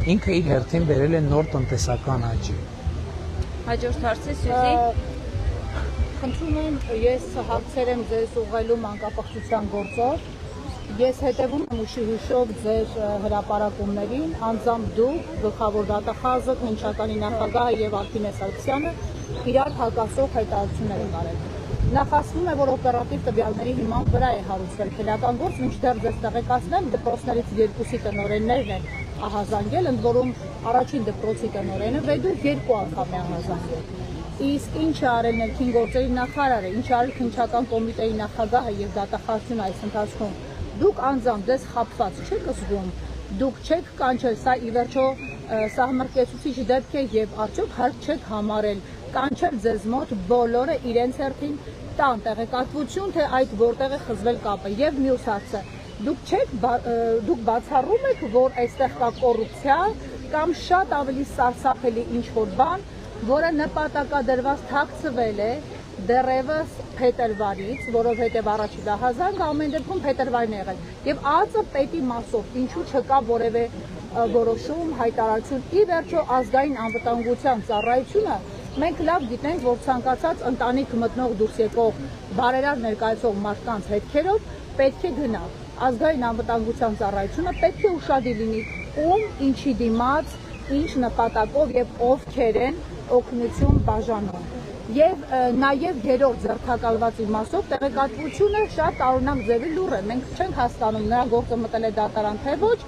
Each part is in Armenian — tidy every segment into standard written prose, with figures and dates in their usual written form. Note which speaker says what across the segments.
Speaker 1: Ինքը իր հերթին բերել է նոր տնտեսական աճի։
Speaker 2: Հաջորդ հարցը Սյուզի։
Speaker 3: Խնդրում եմ, ես հարցեր եմ ձեզ ուղղելու մանկապարտության գործով։ Ես հետևում եմ ուշի հուշով ձեր հրապարակումներին, անձամբ դուք, գլխավոր դատախազը, քննչականի նախագահը եւ Արփինե Սարգսյանը իրար հակասող հայտարարություններ են արել։ Նախասվում է, որ օպերատիվ տվյալների հիման վրա է հարուցվել քննական գործ, մինչդեռ ձեզ տեղեկացնեմ, դպրոցներից երկուսի տնօրեններն են ահազանգել, ընդ որում առաջին դպրոցի տնօրենը վեդուր 2 անգամ է ահազանգել։ Իսկ ինչ է արել ներքին գործերի նախարարը, ինչ արել քննչական կոմիտեի նախագահը եւ դատախազությունը այս ընթացքում, դուք անձամբ ձեզ խաբված չեք զգում, դուք չեք կանչել, սա ի վերջո սահմռկեցուցիչ դեպք է եւ արդյոք հարկ չեք համարել կանչել ձեզ մոտ բոլորը իրենց հերթին տան տեղեկատվություն, թե այդ որտեղ է խզվել կապը։ Եվ մյուս հարցը, դուք բացառում եք, որ այստեղ կա կոռուպցիա կամ շատ ավելի սարսափելի ինչ-որ բան, որը նպատակադրված թաքցվել է դեռևս փետրվարից, որովհետև առաջին ահազանգը ամեն դեպքում փետրվարին է եղել։ Եվ ԱԱԾ պետի մասով ինչու չկա որևէ որոշում, հայտարարություն։ Ի վերջո ազգային անվտանգության ծառայությունը մենք լավ գիտենք, որ ցանկացած ընտանիք մտնող դուրս եկող բարերար ներկայացող մարդկանց հետքերով պետք է գնա։ Ազգային անվտանգության ծառայությունը պետք է ուշադիր լինի ում, ինչի դիմաց, ինչ նպատակով եւ ովքեր են օգնություն բաժանում։ Եվ նաև երրորդ ձերբակալված իմաստով տեղեկատվությունը շատ տարօրինակ ձևի լուռ է։ Մենք չենք հասկանում նրա գործը մտել է դատարան թե ոչ,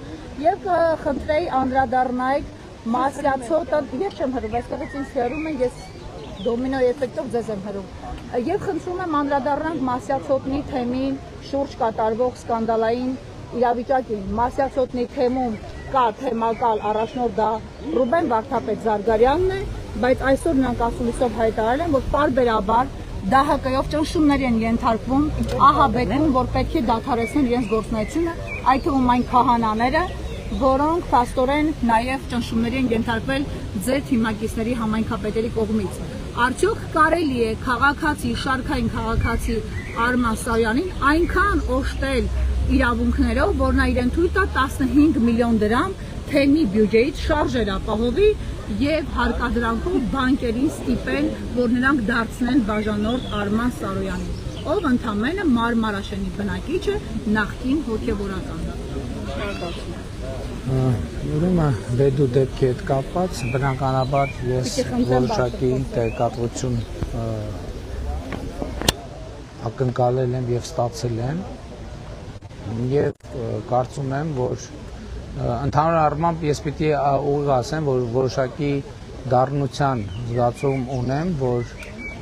Speaker 3: եւ խնդրեի անդրադառնայիք Մասյացոտը, ես չեմ հրում, այստեղից ինձ հեռում են, ես դոմինո էֆեկտով ձեզ եմ հրում։ Եվ խնդրում եմ անդրադառնանք Մասյացոտնի թեմին շուրջ կատարվող սկանդալային իրավիճակին։ Մասյացոտնի թեմում կա թեմակալ առաջնորդ դա Ռուբեն Վարդապետ Զարգարյանն է, բայց այսօր նրանք ասուլիսով հայտարարել են, որ պարբերաբար ԴՀԿ-ով ճնշումների են ենթարկվում, ահաբեկվում, որ պետք է դադարեցնեն իրենց գործունեությունը, այդ թվում այն քահանաները, որոնք փաստորեն նաև ճնշումների են ենթարկվել ձեր թիմակիցների համայնքապետերի կողմից։ Արդյոք կարելի է քաղաքացի, շարքային քաղաքացի Արման Սարյանին այնքան օժտել իրավունքներով, որ նա իրեն թույլ տա 15 միլիոն դրամ թեմի բյուջեից շարժեր ապահովի եւ հարկադրանքով բանկերին ստիպեն, որ նրանք դարձնեն բաժանորդ Արման Սարոյանին, ով ընդամենը Մարմարաշենի բնակիչ է, նախկին հոգեվորական։
Speaker 1: Ուրեմն վեդու դեպքի հետ կապված բնականաբար ես որոշակի տեղեկատվություն ակնկալել եմ եւ ստացել եմ եւ կարծում եմ, որ ընդհանուր առմամբ ես պիտի ուղիղ ասեմ, որ որոշակի դառնության զգացում ունեմ, որ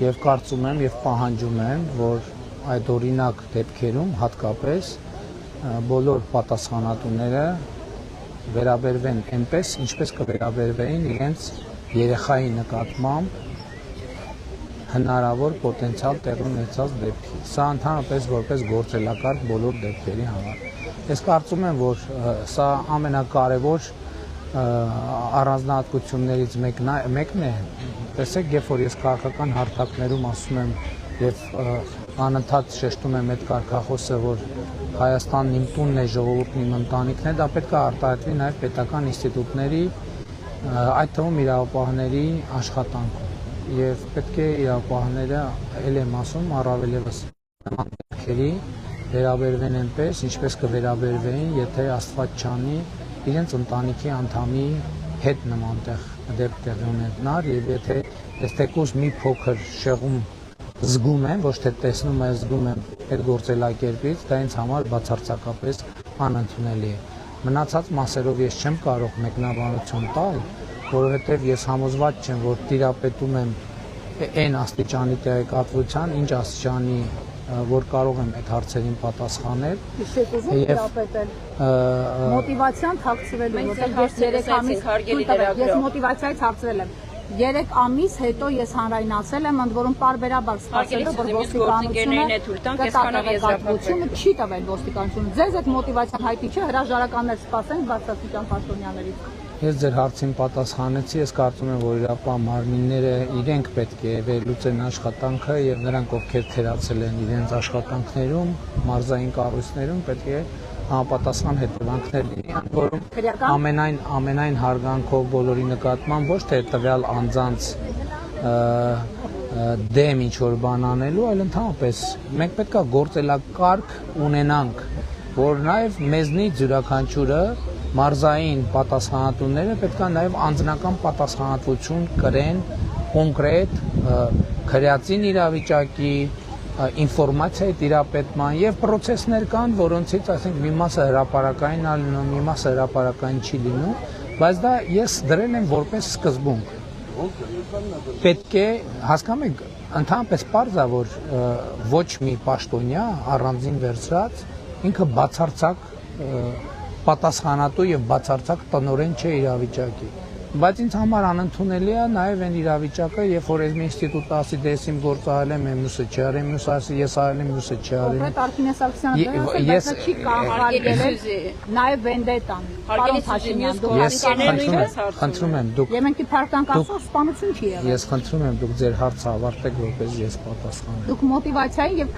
Speaker 1: եւ կարծում եմ եւ պահանջում եմ, որ այդ օրինակ դեպքերում հատկապես բոլոր պատասխանատուները վերաբերվեն այնպես, ինչպես կվերաբերվեին իրենց երեխայի նկատմամբ հնարավոր պոտենցիալ տեղի ունեցած դեպքի։ Սա ընդհանրապես որպես գործելակարգ բոլոր դեպքերի համար։ Ես կարծում եմ, որ սա ամենակարևոր առանձնահատկություններից մեկն է։ Տեսեք, երբ որ ես քաղաքական հարթակներում ասում եմ եւ անընդհատ շեշտում եմ այդ կարգախոսը, որ Հայաստանն իմ տունն է, ժողովուրդն իմ ընտանիքն է, դա պետք է արտահայտվի նաև պետական ինստիտուտների, այդ թվում իրավապահների աշխատանքում։ Եվ պետք է իրավապահները, ել եմ ասում, առավել ևս նման դեպքերի վերաբերվեն այնպես, ինչպես կվերաբերվեին, եթե Աստված չանի, իրենց ընտանիքի անդամի հետ նման դեպք տեղի ունենար, եւ եթե ես թեկուզ մի փոքր շեղում զգում եմ, ոչ թե տեսնում եմ, զգում եմ այդ գործելակերպից, դա ինձ համար բացարձակապես անընդունելի է։ Մնացած մասերով ես չեմ կարող մեկնաբանություն տալ, որովհետև ես համոզված չեմ, որ տիրապետում եմ այն աստիճանի տեղեկատվության, ինչ աստիճանի, որ կարող եմ այդ հարցերին պատասխանել։
Speaker 3: Իսկ ուզում տիրապետել մոտիվացիան թաքցվելու, որտեղ ես մոտիվացիայից հարցրել եմ։ 3 ամիս հետո ես հանրայնացել եմ, ընդ որում պարբերաբար սպասելով, որ ոստիկանությունը չի տվել ոստիկանությունը։ Ձեզ այդ մոտիվացիան հայտնի չէ, հրաժարականներ սպասենք բարձրաստիճան պաշտոնյաներից։
Speaker 1: Ես ձեր հարցին պատասխանեցի, ես կարծում եմ, որ իրապահ մարմինները իրենք պետք է վերլուծեն աշխատանքը եւ նրանք, ովքեր թերացել են իրենց աշխատանքներում, մարզային կառույցներում, պետք է համապատասխան հետևանքներ լինի, որում
Speaker 3: Քրեական?
Speaker 1: ամենայն հարգանքով բոլորի նկատմամբ ոչ թե տվյալ անձանց դեմ ինչ որ բան անելու, այլ ընդհանրապես մենք պետք է գործելակարգ ունենանք, որ նաև մեզնից յուրաքանչյուրը մարզային պատասխանատուները պետք է նաև անձնական պատասխանատվություն կրեն կոնկրետ քրեածին իրավիճակի ինֆորմացիայի տիրապետման եւ պրոցեսներ կան, որոնցից ասենք մի մասը հրապարակային է լինում, մի մասը հրապարակային չի լինում, բայց դա ես դրել եմ որպես սկզբունք։ Պետք է հասկանում եք, ընդհանրապես պարզ է, որ ոչ մի պաշտոնյա առանձին վերցրած ինքը բացարձակ պատասխանատու եւ բացարձակ տնօրեն չէ իրավիճակի։ Բայց ինձ համար անընդունելի է նաև այն իրավիճակը, երբ որ այս ինստիտուտը ասի դե ես իմ գործը արել եմ, մյուսը չի արել, մյուսը ասի ես արել եմ, մյուսը չի արել։
Speaker 3: Կոնկրետ Արքինե Սարգսյանը դա չի կանխարգելել նաև վենդետան։ Պարոն Փաշինյան, դուք
Speaker 1: խնդրում եմ, դուք
Speaker 3: Եմենքի փարտանք ասող սպանություն չի եղել։
Speaker 1: Ես խնդրում եմ դուք ձեր հարցը ավարտեք, որպես ես պատասխանեմ։
Speaker 3: Դուք մոտիվացիային եւ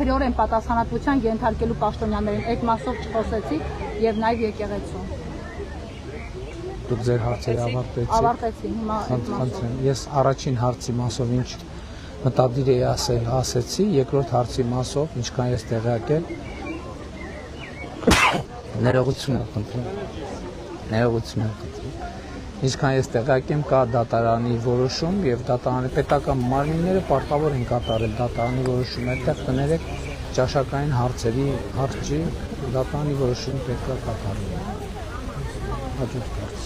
Speaker 3: քրեորեն պատասխանատվության ենթարկելու պաշտոնյաներին այդ մասով չխոսեցիք եւ նաև եկեղեցու։
Speaker 1: Դուք ձեր հարցերը ավարտեցիք։
Speaker 3: Ավարտեցի, հիմա այդ մասով։
Speaker 1: Խնդրեմ, ես առաջին հարցի մասով ինչ մտադիր էի ասել, ասեցի, երկրորդ հարցի մասով ինչքան ես տեղյակել, ներողություն եմ խնդրում։ Ներողություն եմ խնդրում։ Ինչքան ես տեղյակ եմ, կա դատարանի որոշում եւ դատարանի պետական մարմինները պարտավոր են կատարել դատարանի որոշումը, այդտեղ կներեք ճաշակային հարցերի հարցի դատարանի որոշումը պետք է կատարվի։ Հաջորդ հարց։